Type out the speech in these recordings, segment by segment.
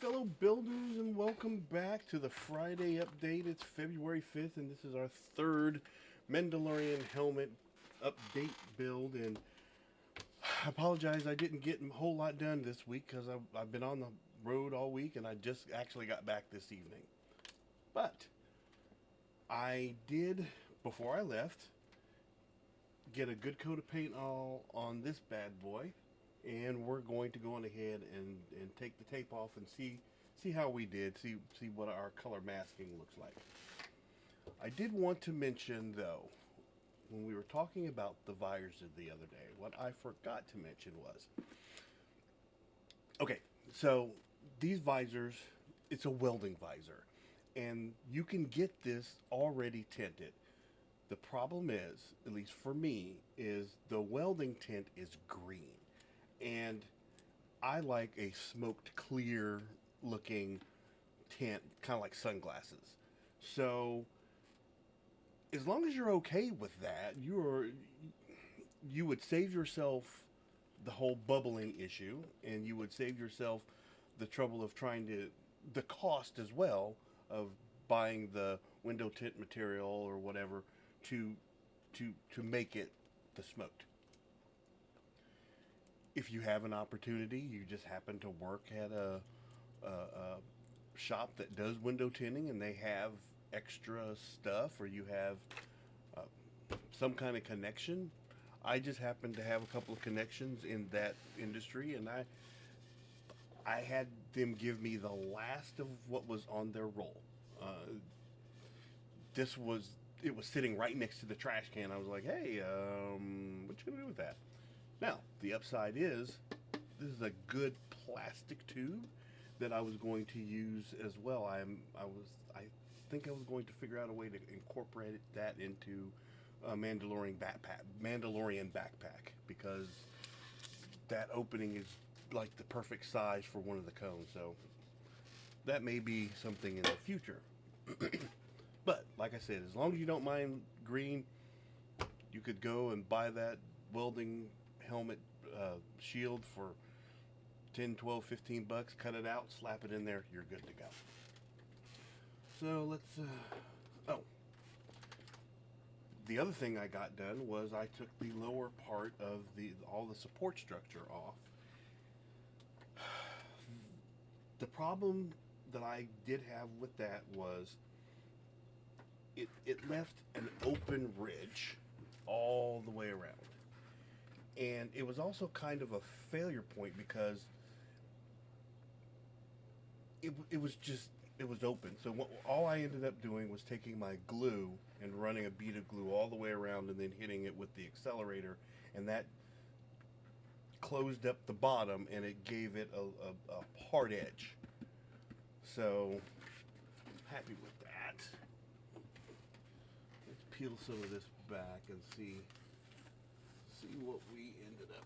fellow builders, and welcome back to the Friday update. It's February 5th, and this is our third Mandalorian helmet update build. And I apologize, I didn't get a whole lot done this week because I've been on the road all week, and I just actually got back this evening. But I did, before I left, get a good coat of paint all on this bad boy, and we're going to go on ahead and take the tape off and see how we did, see what our color masking looks like. I did want to mention though, when we were talking about the visors the other day, what I forgot to mention was, okay, so these visors, it's a welding visor, and you can get this already tinted. The problem is, at least for me, is the welding tint is green. And I like a smoked clear looking tint, kind of like sunglasses. So as long as you're okay with that, you would save yourself the whole bubbling issue, and you would save yourself the trouble of the cost as well of buying the window tint material or whatever to make it the smoked. If you have an opportunity, you just happen to work at a shop that does window tinting and they have extra stuff, or you have some kind of connection. I just happen to have a couple of connections in that industry, and I had them give me the last of what was on their roll. It was sitting right next to the trash can. I was like, hey, what you gonna do with that? Now, the upside is, this is a good plastic tube that I was going to use as well. I think I was going to figure out a way to incorporate that into a Mandalorian backpack, because that opening is like the perfect size for one of the cones. So that may be something in the future. But like I said, as long as you don't mind green, you could go and buy that welding helmet shield for 10, 12, 15 bucks, cut it out, slap it in there, you're good to go. So let's the other thing I got done was I took the lower part of all the support structure off. The problem that I did have with that was it left an open ridge all the way around. And it was also kind of a failure point because it was open. So all I ended up doing was taking my glue and running a bead of glue all the way around and then hitting it with the accelerator, and that closed up the bottom and it gave it a hard edge. So happy with that. Let's peel some of this back and see what we ended up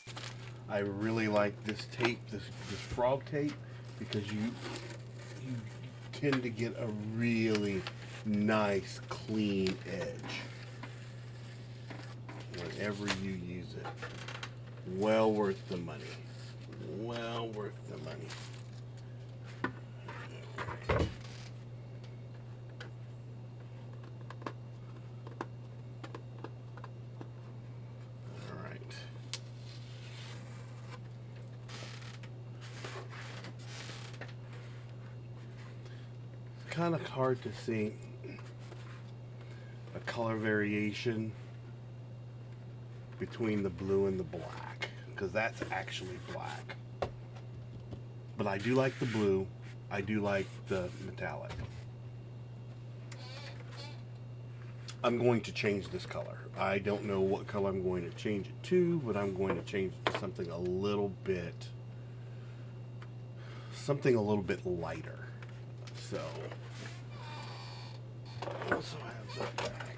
with. I really like this tape, this frog tape, because you tend to get a really nice clean edge whenever you use it. Well worth the money. Well worth the money. Kind of hard to see a color variation between the blue and the black, because that's actually black. But I do like the blue. I do like the metallic. I'm going to change this color. I don't know what color I'm going to change it to, but I'm going to change it to something a little bit lighter. So I also have that back.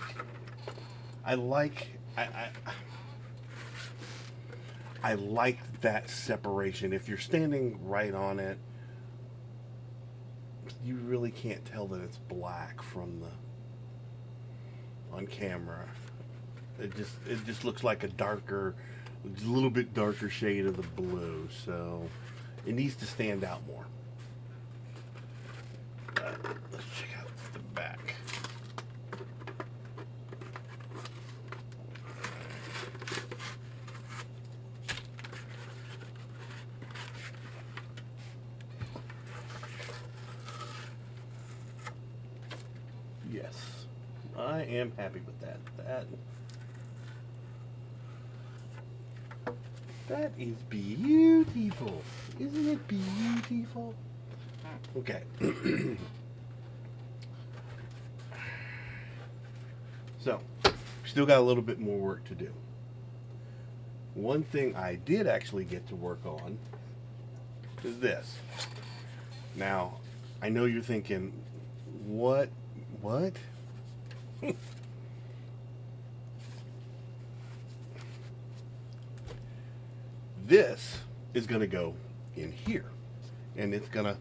I like that separation. If you're standing right on it, you really can't tell that it's black from on camera. It just looks like a darker It's a little bit darker shade of the blue, so it needs to stand out more. Let's check out the back. Yes, I am happy with that. That is beautiful. Isn't it beautiful? Okay. So, still got a little bit more work to do. One thing I did actually get to work on is this. Now, I know you're thinking, what? This is going to go in here, and it's going to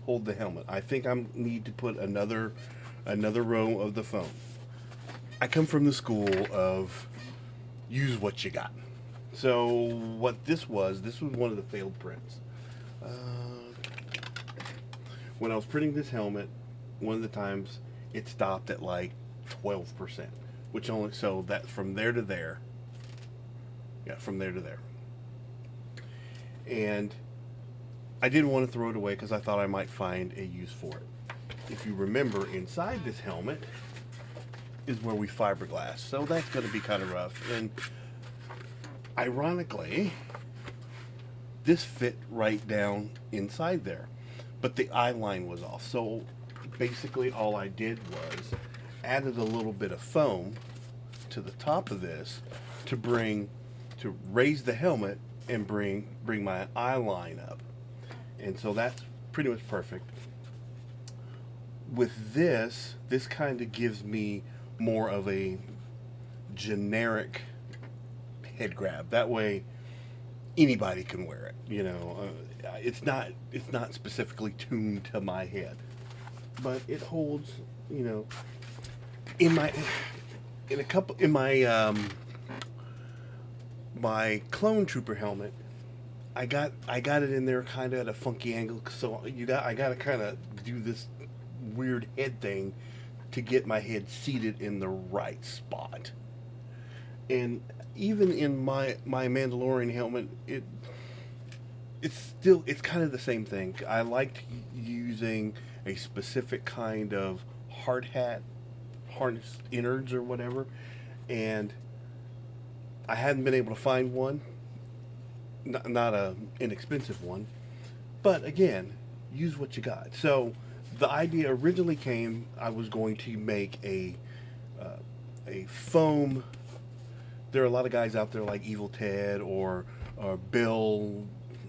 hold the helmet. I think I need to put another row of the foam. I come from the school of use what you got. So what this was one of the failed prints. When I was printing this helmet, one of the times it stopped at like 12%, which only, so that's from there to there. Yeah, from there to there. And I didn't want to throw it away because I thought I might find a use for it. If you remember, inside this helmet is where we fiberglass, so that's going to be kind of rough. And ironically, this fit right down inside there, but the eye line was off. So basically all I did was added a little bit of foam to the top of this to raise the helmet and bring my eye line up. And so that's pretty much perfect. With this kind of gives me more of a generic head grab. That way anybody can wear it, you know. It's not specifically tuned to my head, but it holds, you know, my clone trooper helmet. I got it in there kind of at a funky angle, so I got to kind of do this weird head thing to get my head seated in the right spot. And even in my Mandalorian helmet, it's kind of the same thing. I liked using a specific kind of hard hat, harness innards or whatever, and I hadn't been able to find one. Not a inexpensive one, but again, use what you got. So the idea originally came, I was going to make a foam. There are a lot of guys out there like Evil Ted or Bill,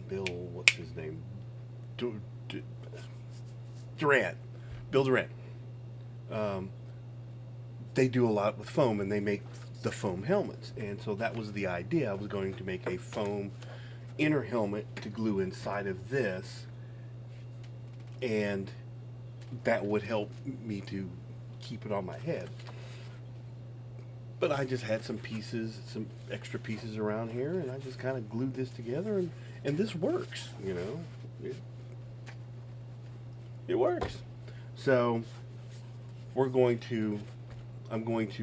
what's his name? Durant. Bill Durant. They do a lot with foam, and they make the foam helmets. And so that was the idea. I was going to make a foam inner helmet to glue inside of this, and that would help me to keep it on my head. But I just had some extra pieces around here, and I just kind of glued this together, and this works, you know. It works. So I'm going to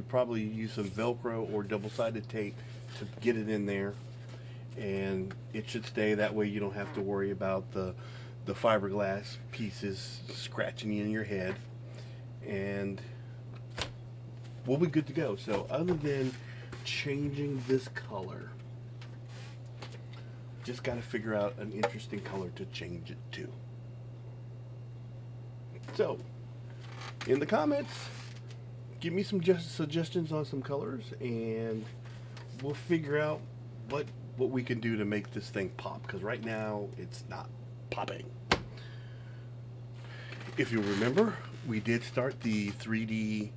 probably use some Velcro or double-sided tape to get it in there, and it should stay. That way you don't have to worry about the fiberglass pieces scratching you in your head, and we'll be good to go. So other than changing this color, just got to figure out an interesting color to change it to. So in the comments, give me some suggestions on some colors, and we'll figure out what we can do to make this thing pop, because right now it's not popping. If you remember, we did start the 3D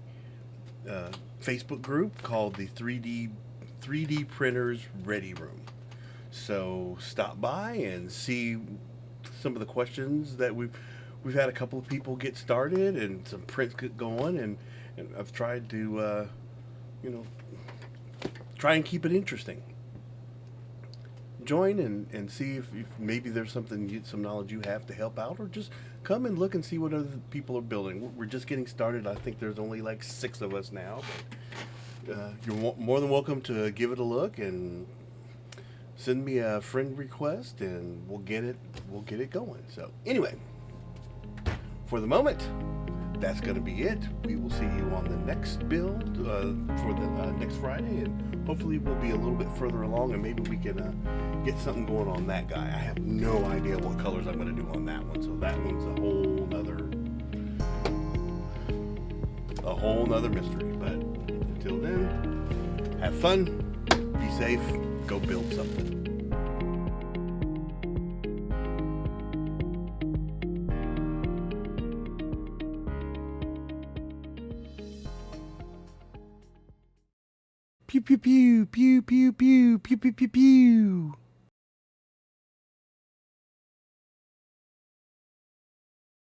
Facebook group called the 3D Printers Ready Room. So stop by and see some of the questions that we've had a couple of people get started and some prints get going, and I've tried to try and keep it interesting. join and see if maybe there's some knowledge you have to help out, or just come and look and see what other people are building. We're just getting started. I think there's only like 6 of us now, but you're more than welcome to give it a look and send me a friend request, and we'll get it going. So anyway, for the moment, that's going to be it. We will see you on the next build for the next Friday, and hopefully we'll be a little bit further along, and maybe we can get something going on that guy. I have no idea what colors I'm going to do on that one, so that one's a whole nother mystery. But until then, have fun, be safe, go build something. Pew pew pew pew pew pew pew pew pew pew.